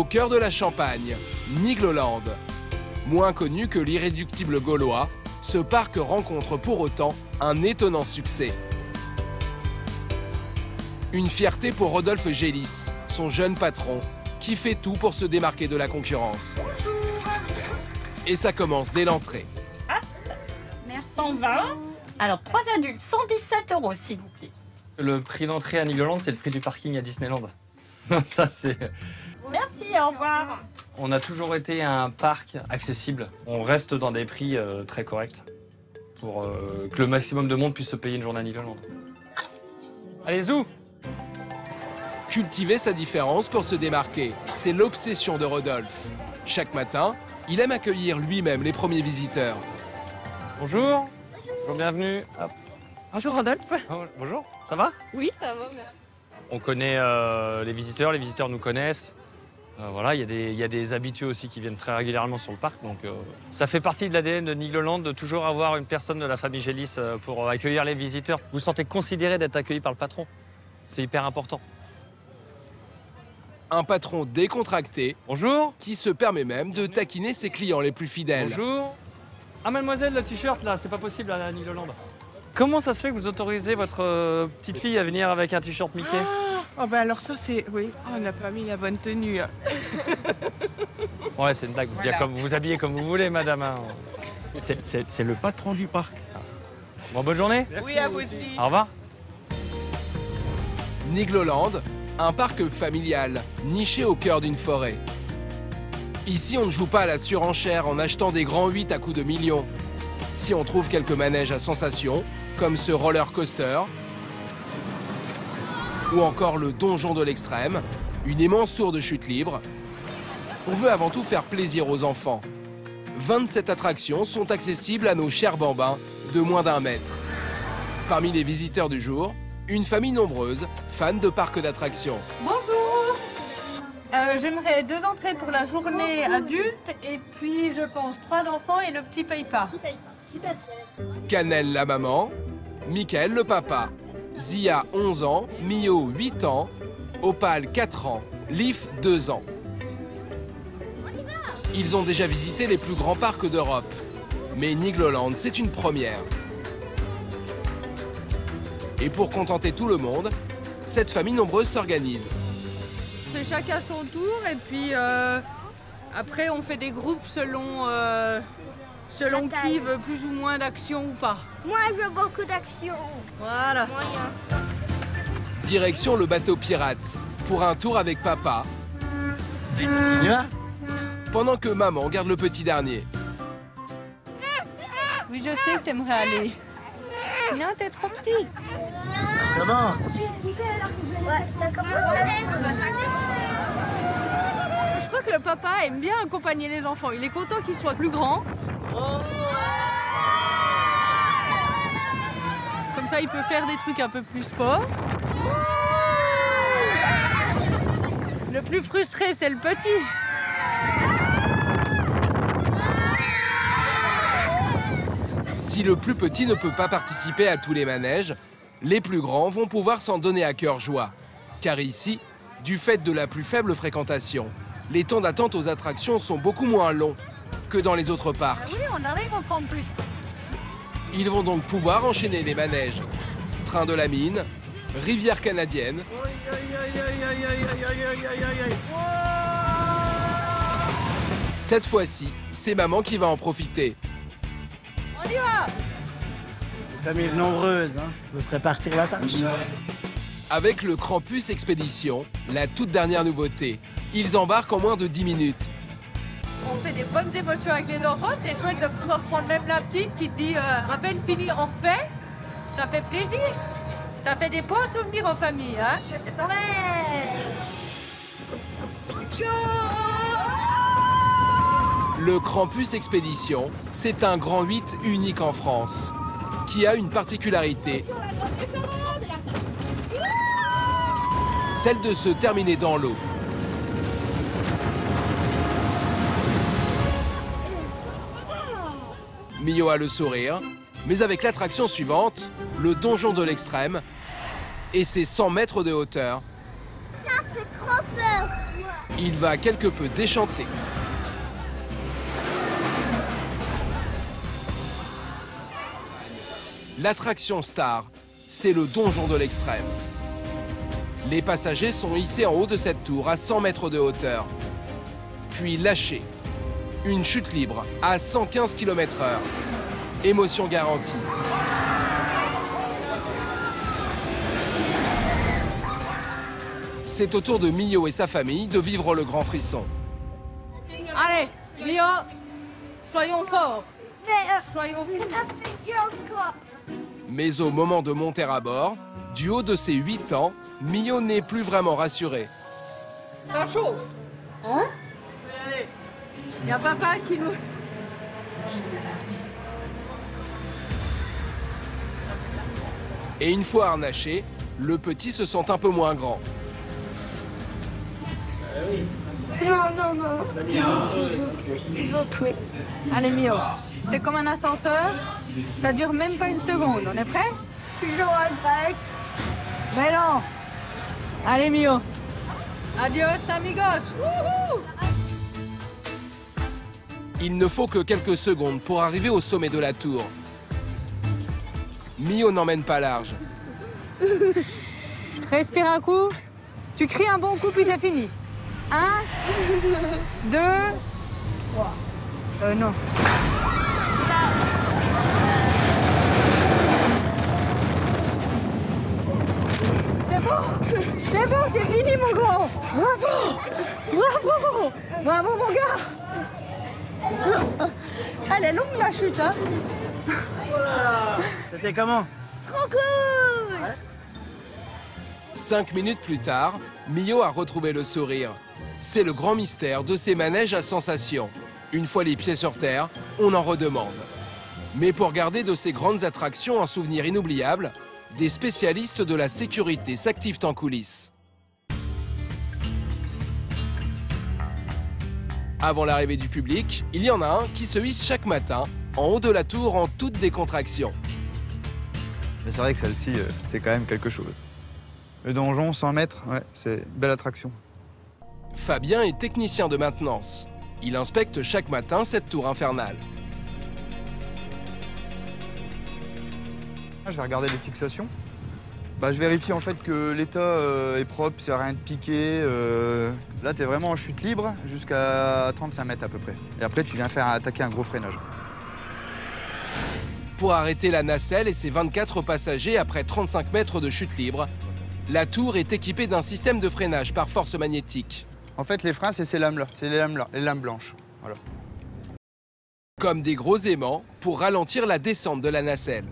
Au cœur de la Champagne, Nigloland. Moins connu que l'irréductible gaulois, ce parc rencontre pour autant un étonnant succès. Une fierté pour Rodolphe Gélis, son jeune patron, qui fait tout pour se démarquer de la concurrence. Et ça commence dès l'entrée. Merci. 120. Alors, 3 adultes, 117 €, s'il vous plaît. Le prix d'entrée à Nigloland, c'est le prix du parking à Disneyland. Ça, c'est... Merci, au revoir. On a toujours été un parc accessible. On reste dans des prix très corrects pour que le maximum de monde puisse se payer une journée à Nigloland. Allez, zou! Cultiver sa différence pour se démarquer, c'est l'obsession de Rodolphe. Chaque matin, il aime accueillir lui-même les premiers visiteurs. Bonjour. Bonjour, bienvenue. Hop. Bonjour Rodolphe. Oh, bonjour, ça va? Oui, ça va, merci. On connaît les visiteurs nous connaissent. Voilà, il y a des habitués aussi qui viennent très régulièrement sur le parc. Donc, ça fait partie de l'ADN de Nigloland de toujours avoir une personne de la famille Gélis pour accueillir les visiteurs. Vous vous sentez considéré d'être accueilli par le patron. C'est hyper important. Un patron décontracté. Bonjour. Qui se permet même de taquiner ses clients les plus fidèles. Bonjour. Ah, mademoiselle, le t-shirt là, c'est pas possible à Nigloland. Comment ça se fait que vous autorisez votre petite fille à venir avec un t-shirt Mickey? Oh ben alors ça c'est... Oui, on n'a pas mis la bonne tenue. Ouais, c'est une blague. Voilà. Vous vous habillez comme vous voulez, madame. Hein. C'est le patron du parc. Bon, bonne journée. Oui, à vous aussi. Au revoir. Nigloland, un parc familial, niché au cœur d'une forêt. Ici, on ne joue pas à la surenchère en achetant des grands 8 à coups de millions. Si on trouve quelques manèges à sensation, comme ce roller coaster, ou encore le donjon de l'extrême, une immense tour de chute libre, on veut avant tout faire plaisir aux enfants. 27 attractions sont accessibles à nos chers bambins de moins d'1 mètre. Parmi les visiteurs du jour, une famille nombreuse, fan de parcs d'attractions. Bonjour. J'aimerais 2 entrées pour la journée adulte et puis je pense 3 enfants et le petit paye pas. Cannelle la maman, Mickaël le papa, Zia 11 ans, Mio 8 ans, Opal 4 ans, Leaf 2 ans. Ils ont déjà visité les plus grands parcs d'Europe. Mais Nigloland, c'est une première. Et pour contenter tout le monde, cette famille nombreuse s'organise. C'est chacun son tour et puis après on fait des groupes selon qui veut plus ou moins d'action ou pas. Moi, je veux beaucoup d'action. Voilà. Moyen. Direction le bateau pirate, pour un tour avec papa, pendant que maman garde le petit dernier. Oui, je sais que t'aimerais aller. Non, t'es trop petit. Ça commence. Ouais, ça commence. Je crois que le papa aime bien accompagner les enfants. Il est content qu'ils soient plus grands. Comme ça, il peut faire des trucs un peu plus sport. Le plus frustré, c'est le petit. Si le plus petit ne peut pas participer à tous les manèges, les plus grands vont pouvoir s'en donner à cœur joie. Car ici, du fait de la plus faible fréquentation, les temps d'attente aux attractions sont beaucoup moins longs que dans les autres parcs. Oui, on arrive à prendre plus. Ils vont donc pouvoir enchaîner les manèges. Train de la mine, rivière canadienne, cette fois-ci, c'est maman qui va en profiter. On y va. Famille nombreuse, hein. Faut se répartir la tâche. Avec le Krampus Expédition, la toute dernière nouveauté, ils embarquent en moins de 10 minutes. On fait des bonnes émotions avec les enfants. C'est chouette de pouvoir prendre même la petite qui te dit à peine fini, on refait. Ça fait plaisir. Ça fait des beaux souvenirs en famille. Hein. Le Krampus Expédition, c'est un grand 8 unique en France, qui a une particularité, celle de se terminer dans l'eau. Mio a le sourire, mais avec l'attraction suivante, le donjon de l'extrême, et ses 100 mètres de hauteur. Ça fait trop peur. Il va quelque peu déchanter. L'attraction star, c'est le donjon de l'extrême. Les passagers sont hissés en haut de cette tour à 100 mètres de hauteur, puis lâchés. Une chute libre à 115 km/h. Émotion garantie. C'est au tour de Mio et sa famille de vivre le grand frisson. Allez, Mio, soyons forts. Mais Soyons fous. affectionne-toi. Mais au moment de monter à bord, du haut de ses 8 ans, Mio n'est plus vraiment rassuré. Ça chauffe. Hein? Il y a papa qui nous... Et une fois harnaché, le petit se sent un peu moins grand. Non. Je veux plus. Allez, Mio, c'est comme un ascenseur. Ça dure même pas une seconde. On est prêt? J'aurais pas. Mais non. Allez, Mio. Adios, amigos. Wouhou! Il ne faut que quelques secondes pour arriver au sommet de la tour. Mio n'emmène pas large. Respire un coup. Tu cries un bon coup, puis c'est fini. 1, 2, 3. Non. C'est bon, c'est fini, mon grand. Bravo, mon gars. Elle est longue, la chute, hein. C'était comment? Trop cool. 5 minutes plus tard, Mio a retrouvé le sourire. C'est le grand mystère de ces manèges à sensations. Une fois les pieds sur terre, on en redemande. Mais pour garder de ces grandes attractions un souvenir inoubliable, des spécialistes de la sécurité s'activent en coulisses. Avant l'arrivée du public, il y en a un qui se hisse chaque matin en haut de la tour en toute décontraction. C'est vrai que celle-ci, c'est quand même quelque chose. Le donjon, 100 mètres, ouais, c'est une belle attraction. Fabien est technicien de maintenance. Il inspecte chaque matin cette tour infernale. Je vais regarder les fixations. Je vérifie en fait que l'état est propre, s'il n'y a rien de piqué. Là, tu es vraiment en chute libre jusqu'à 35 mètres à peu près. Et après, tu viens faire attaquer un gros freinage. Pour arrêter la nacelle et ses 24 passagers après 35 mètres de chute libre, la tour est équipée d'un système de freinage par force magnétique. En fait, les freins, c'est ces lames-là, c'est les lames blanches. Voilà. Comme des gros aimants pour ralentir la descente de la nacelle.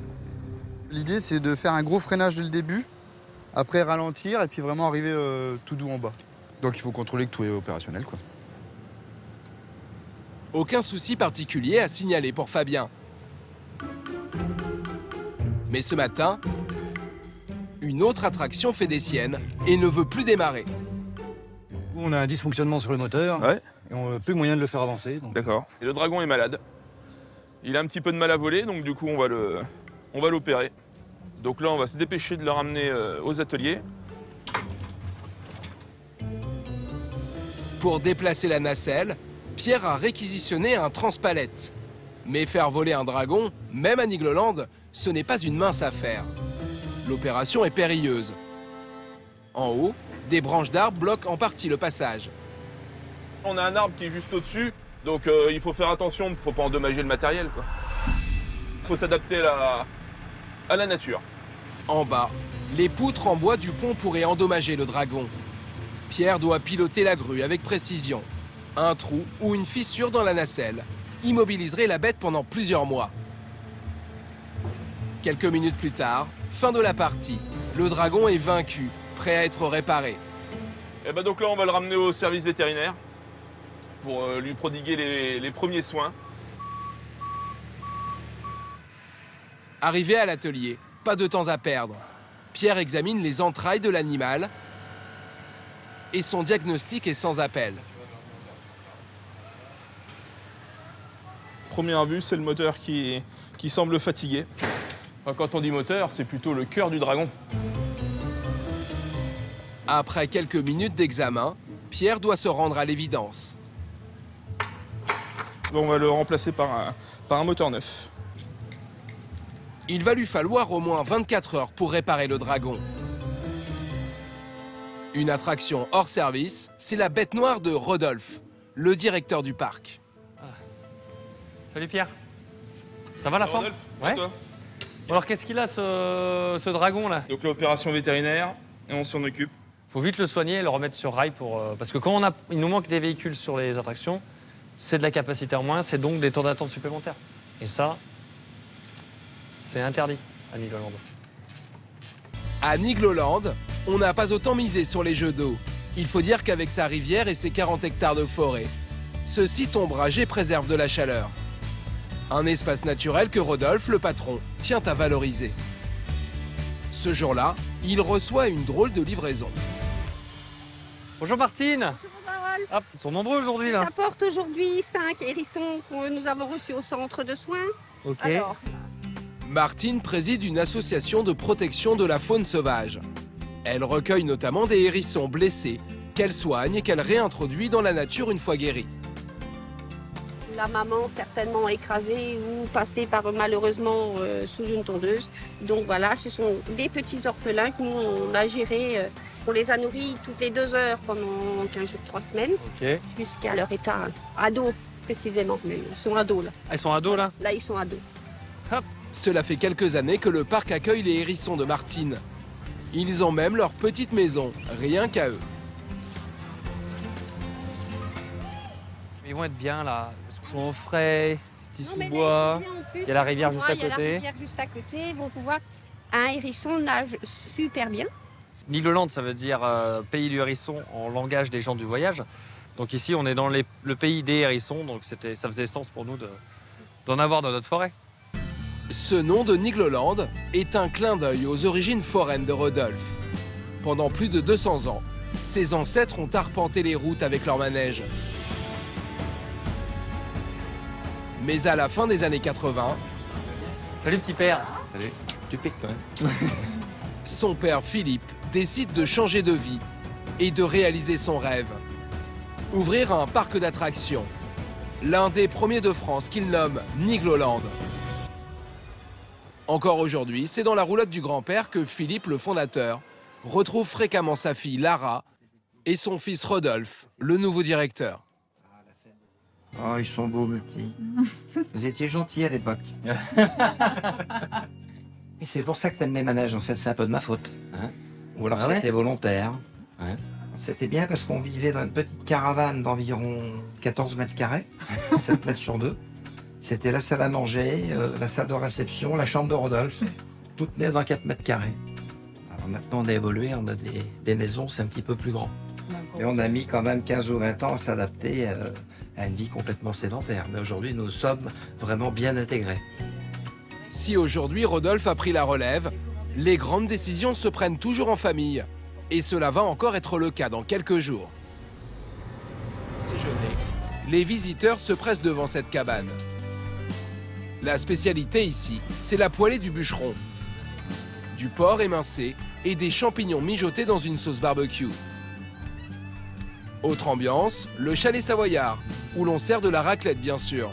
L'idée, c'est de faire un gros freinage dès le début, après ralentir et puis vraiment arriver tout doux en bas. Donc il faut contrôler que tout est opérationnel, quoi. Aucun souci particulier à signaler pour Fabien. Mais ce matin, une autre attraction fait des siennes et ne veut plus démarrer. On a un dysfonctionnement sur le moteur, ouais. Et on n'a plus moyen de le faire avancer. Donc... D'accord. Et le dragon est malade. Il a un petit peu de mal à voler, donc du coup on va l'opérer. Donc là on va se dépêcher de le ramener aux ateliers. Pour déplacer la nacelle, Pierre a réquisitionné un transpalette. Mais faire voler un dragon, même à Nigloland, ce n'est pas une mince affaire. L'opération est périlleuse. En haut, des branches d'arbres bloquent en partie le passage. On a un arbre qui est juste au-dessus, donc il faut faire attention, il ne faut pas endommager le matériel, quoi. Il faut s'adapter à la nature. En bas, les poutres en bois du pont pourraient endommager le dragon. Pierre doit piloter la grue avec précision. Un trou ou une fissure dans la nacelle immobiliserait la bête pendant plusieurs mois. Quelques minutes plus tard, fin de la partie. Le dragon est vaincu, prêt à être réparé. Et ben donc là, on va le ramener au service vétérinaire pour lui prodiguer les premiers soins. Arrivé à l'atelier, pas de temps à perdre. Pierre examine les entrailles de l'animal et son diagnostic est sans appel. Première vue, c'est le moteur qui semble fatigué. Enfin, quand on dit moteur, c'est plutôt le cœur du dragon. Après quelques minutes d'examen, Pierre doit se rendre à l'évidence. On va le remplacer par un moteur neuf. Il va lui falloir au moins 24 heures pour réparer le dragon. Une attraction hors service, c'est la bête noire de Rodolphe, le directeur du parc. Salut Pierre. Ça va la forme? Rodolphe, Ouais. toi? Alors qu'est-ce qu'il a ce dragon là? Donc l'opération vétérinaire, et on s'en occupe. Faut vite le soigner et le remettre sur rail parce que quand il nous manque des véhicules sur les attractions, c'est de la capacité en moins, c'est donc des temps d'attente supplémentaires. Et ça, c'est interdit à Nigloland. À Nigloland, on n'a pas autant misé sur les jeux d'eau. Il faut dire qu'avec sa rivière et ses 40 hectares de forêt, ce site ombragé préserve de la chaleur. Un espace naturel que Rodolphe, le patron, tient à valoriser. Ce jour-là, il reçoit une drôle de livraison. Bonjour Martine. Hop, ils sont nombreux aujourd'hui là. J'apporte aujourd'hui 5 hérissons que nous avons reçus au centre de soins. Ok. Alors, Martine préside une association de protection de la faune sauvage. Elle recueille notamment des hérissons blessés, qu'elle soigne et qu'elle réintroduit dans la nature une fois guéris. la maman certainement écrasée ou passée par malheureusement sous une tondeuse. Donc voilà, ce sont des petits orphelins que nous on a gérés. On les a nourris toutes les 2 heures pendant 15 jours, 3 semaines, jusqu'à leur état ado précisément. Mais ils sont ados là. Ah, ils sont ados là? Là ils sont ados. Hop. Cela fait quelques années que le parc accueille les hérissons de Martine. Ils ont même leur petite maison, rien qu'à eux. Ils vont être bien là, parce qu'ils sont au frais, petits sous-bois, il y a la rivière juste à côté. Il y a la rivière juste à côté, ils vont pouvoir... Un hérisson nage super bien. Nigloland, ça veut dire pays du hérisson en langage des gens du voyage. Donc ici, on est dans le pays des hérissons, donc ça faisait sens pour nous d'en avoir dans notre forêt. Ce nom de Nigloland est un clin d'œil aux origines foraines de Rodolphe. Pendant plus de 200 ans, ses ancêtres ont arpenté les routes avec leur manège. Mais à la fin des années 80... Salut petit père. Salut. Tu piques toi hein? Son père Philippe décide de changer de vie et de réaliser son rêve. Ouvrir un parc d'attractions, l'un des premiers de France qu'il nomme Nigloland. Encore aujourd'hui, c'est dans la roulotte du grand-père que Philippe, le fondateur, retrouve fréquemment sa fille Lara et son fils Rodolphe, le nouveau directeur. Oh, ils sont beaux, mes petits. Vous étiez gentils à l'époque. Et c'est pour ça que t'aimes les manèges, en fait, c'est un peu de ma faute. Hein, ou alors c'était volontaire. Hein. C'était bien parce qu'on vivait dans une petite caravane d'environ 14 mètres carrés, 7 mètres sur 2. C'était la salle à manger, la salle de réception, la chambre de Rodolphe, toutes nées dans 4 mètres carrés. Alors maintenant, on a évolué, on a des maisons, c'est un petit peu plus grand. Et on a mis quand même 15 ou 20 ans à s'adapter à une vie complètement sédentaire. Mais aujourd'hui, nous sommes vraiment bien intégrés. Si aujourd'hui Rodolphe a pris la relève, les grandes décisions se prennent toujours en famille. Et cela va encore être le cas dans quelques jours. Déjeuner. Les visiteurs se pressent devant cette cabane. La spécialité ici, c'est la poêlée du bûcheron. Du porc émincé et des champignons mijotés dans une sauce barbecue. Autre ambiance, le chalet savoyard, où l'on sert de la raclette bien sûr.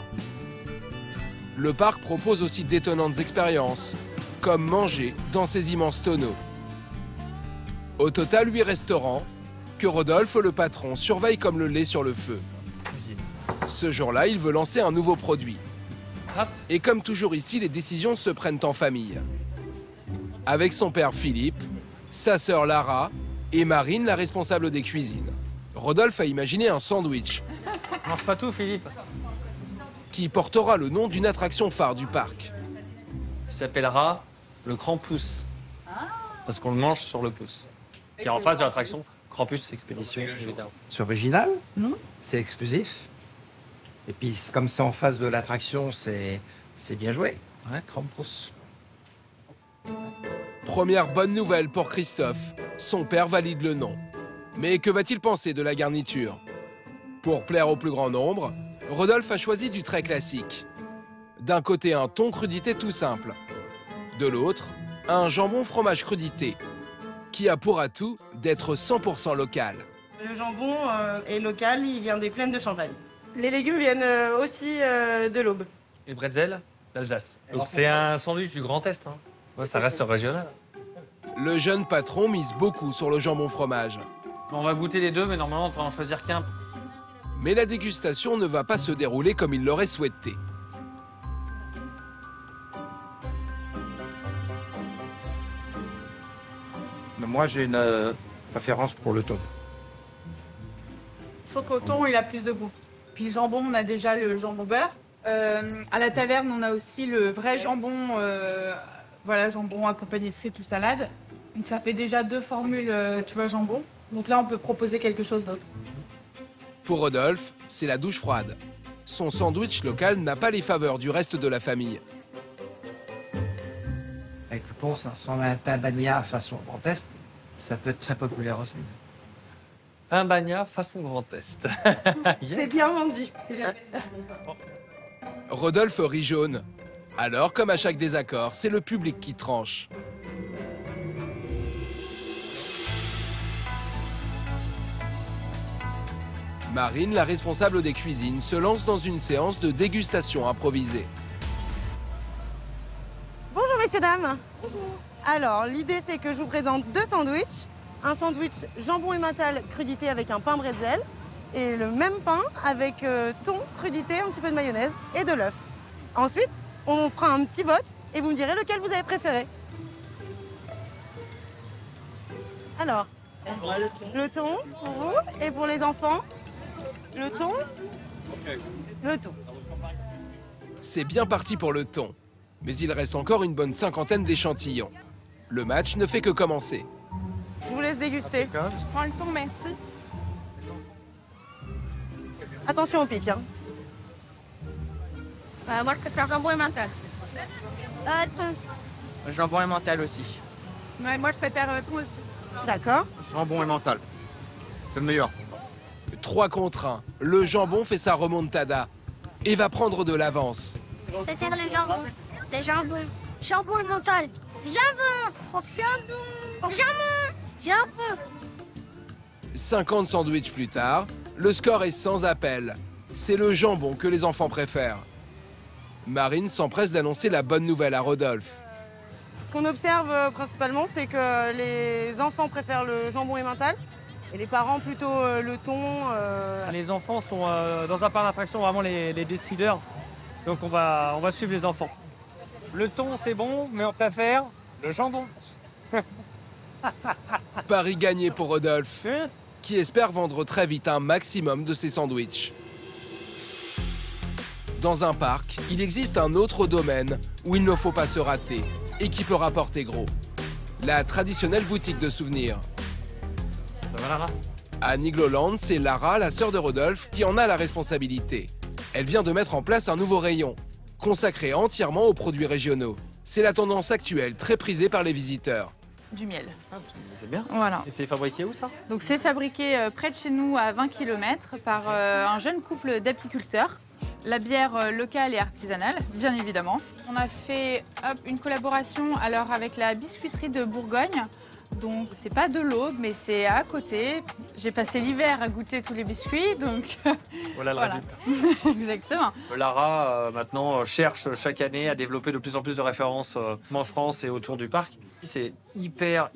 Le parc propose aussi d'étonnantes expériences, comme manger dans ces immenses tonneaux. Au total, 8 restaurants, que Rodolphe, le patron, surveille comme le lait sur le feu. Ce jour-là, il veut lancer un nouveau produit. Et comme toujours ici, les décisions se prennent en famille. Avec son père Philippe, sa sœur Lara et Marine, la responsable des cuisines. Rodolphe a imaginé un sandwich. Mange pas tout, Philippe. Qui portera le nom d'une attraction phare du parc. Il s'appellera le Krampus. Parce qu'on le mange sur le pouce. Qui est en face de l'attraction Krampus Expédition. C'est original, c'est exclusif. Et puis, comme c'est en face de l'attraction, c'est bien joué. Ouais, Krampus. Première bonne nouvelle pour Christophe. Son père valide le nom. Mais que va-t-il penser de la garniture? Pour plaire au plus grand nombre, Rodolphe a choisi du très classique. D'un côté, un thon crudité tout simple. De l'autre, un jambon fromage crudité, qui a pour atout d'être 100% local. Le jambon est local, il vient des plaines de Champagne. Les légumes viennent aussi de l'Aube. Les bretzels d'Alsace. Donc c'est un sandwich du Grand Est. Hein. Ouais, ça reste régional. Le jeune patron mise beaucoup sur le jambon fromage. On va goûter les deux, mais normalement, on va en choisir qu'un. Mais la dégustation ne va pas se dérouler comme il l'aurait souhaité. Moi, j'ai une préférence pour le thon. Je trouve qu'au thon, il a plus de goût. Puis le jambon, on a déjà le jambon beurre. À la taverne, on a aussi le vrai jambon, voilà, jambon accompagné de frites ou salade. Donc ça fait déjà 2 formules, tu vois, jambon. Donc là, on peut proposer quelque chose d'autre. Pour Rodolphe, c'est la douche froide. Son sandwich local n'a pas les faveurs du reste de la famille. Avec le thon, ça ressemble à un pain bagnat façon Grand Est. Ça peut être très populaire aussi. Un bagnat façon Grand Est. C'est bien vendu. Rodolphe rit jaune. Alors, comme à chaque désaccord, c'est le public qui tranche. Marine, la responsable des cuisines, se lance dans une séance de dégustation improvisée. Bonjour messieurs, dames. Bonjour. Alors, l'idée c'est que je vous présente 2 sandwichs. Un sandwich jambon emmental crudité avec un pain bretzel et le même pain avec thon crudité, un petit peu de mayonnaise et de l'œuf. Ensuite, on fera un petit vote et vous me direz lequel vous avez préféré. Alors, le thon pour vous et pour les enfants, le thon, le thon. C'est bien parti pour le thon. Mais il reste encore une bonne 50aine d'échantillons. Le match ne fait que commencer. Je vous laisse déguster. Je prends le thon, merci. Attention au pic. Hein. Moi, je préfère jambon emmental. Thon. Jambon emmental aussi. Ouais, moi, je préfère thon aussi. D'accord. Jambon emmental. C'est le meilleur. 3 contre 1. Le jambon fait sa remontada et va prendre de l'avance. Je préfère le jambon. Le jambon. Jambon emmental. Jambon. Jambon. Jambon. Jambon. 50 sandwichs plus tard, le score est sans appel. C'est le jambon que les enfants préfèrent. Marine s'empresse d'annoncer la bonne nouvelle à Rodolphe. Ce qu'on observe principalement, c'est que les enfants préfèrent le jambon emmental et les parents plutôt le thon. Les enfants sont dans un parc d'attractions vraiment les décideurs. Donc on va suivre les enfants. Le thon, c'est bon, mais on préfère le jambon. Pari gagné pour Rodolphe, qui espère vendre très vite un maximum de ses sandwichs. Dans un parc, il existe un autre domaine où il ne faut pas se rater et qui peut rapporter gros. La traditionnelle boutique de souvenirs. Ça va, Lara? À Nigloland, c'est Lara, la sœur de Rodolphe, qui en a la responsabilité. Elle vient de mettre en place un nouveau rayon, consacré entièrement aux produits régionaux. C'est la tendance actuelle, très prisée par les visiteurs. Du miel. C'est bien. Voilà. Et c'est fabriqué où, ça? Donc c'est fabriqué près de chez nous, à 20 km, par un jeune couple d'apiculteurs. La bière locale et artisanale, bien évidemment. On a fait une collaboration alors avec la biscuiterie de Bourgogne. Donc c'est pas de l'Aube, mais c'est à côté. J'ai passé l'hiver à goûter tous les biscuits, donc Voilà le résultat. Exactement. Lara, maintenant, cherche chaque année à développer de plus en plus de références en France et autour du parc. C'est hyper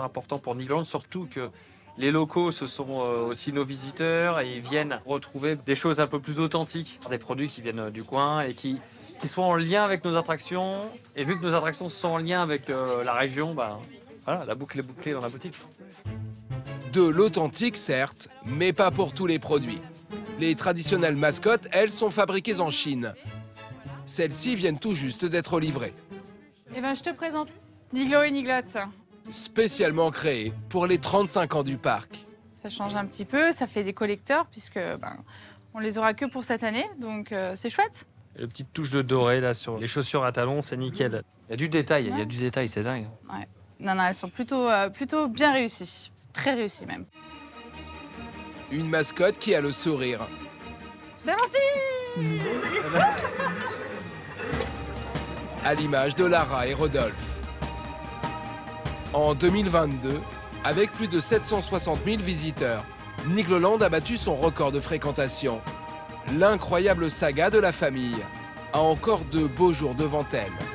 important pour Nigloland, surtout que les locaux, ce sont aussi nos visiteurs et ils viennent retrouver des choses un peu plus authentiques, des produits qui viennent du coin et qui soient en lien avec nos attractions. Et vu que nos attractions sont en lien avec la région, bah, voilà, la boucle est bouclée dans la boutique. De l'authentique, certes, mais pas pour tous les produits. Les traditionnelles mascottes, elles, sont fabriquées en Chine. Celles-ci viennent tout juste d'être livrées. Eh ben, je te présente Niglo et Niglotte. Spécialement créées pour les 35 ans du parc. Ça change un petit peu, ça fait des collecteurs puisque on les aura que pour cette année, donc c'est chouette. Et le petite touche de doré là sur les chaussures à talons, c'est nickel. Il y a du détail, il y a du détail, c'est dingue. Ouais. Non, elles sont plutôt bien réussies, très réussies même. Une mascotte qui a le sourire. Valentine. À l'image de Lara et Rodolphe. En 2022, Avec plus de 760 000 visiteurs, Nigloland a battu son record de fréquentation. L'incroyable saga de la famille a encore de beaux jours devant elle.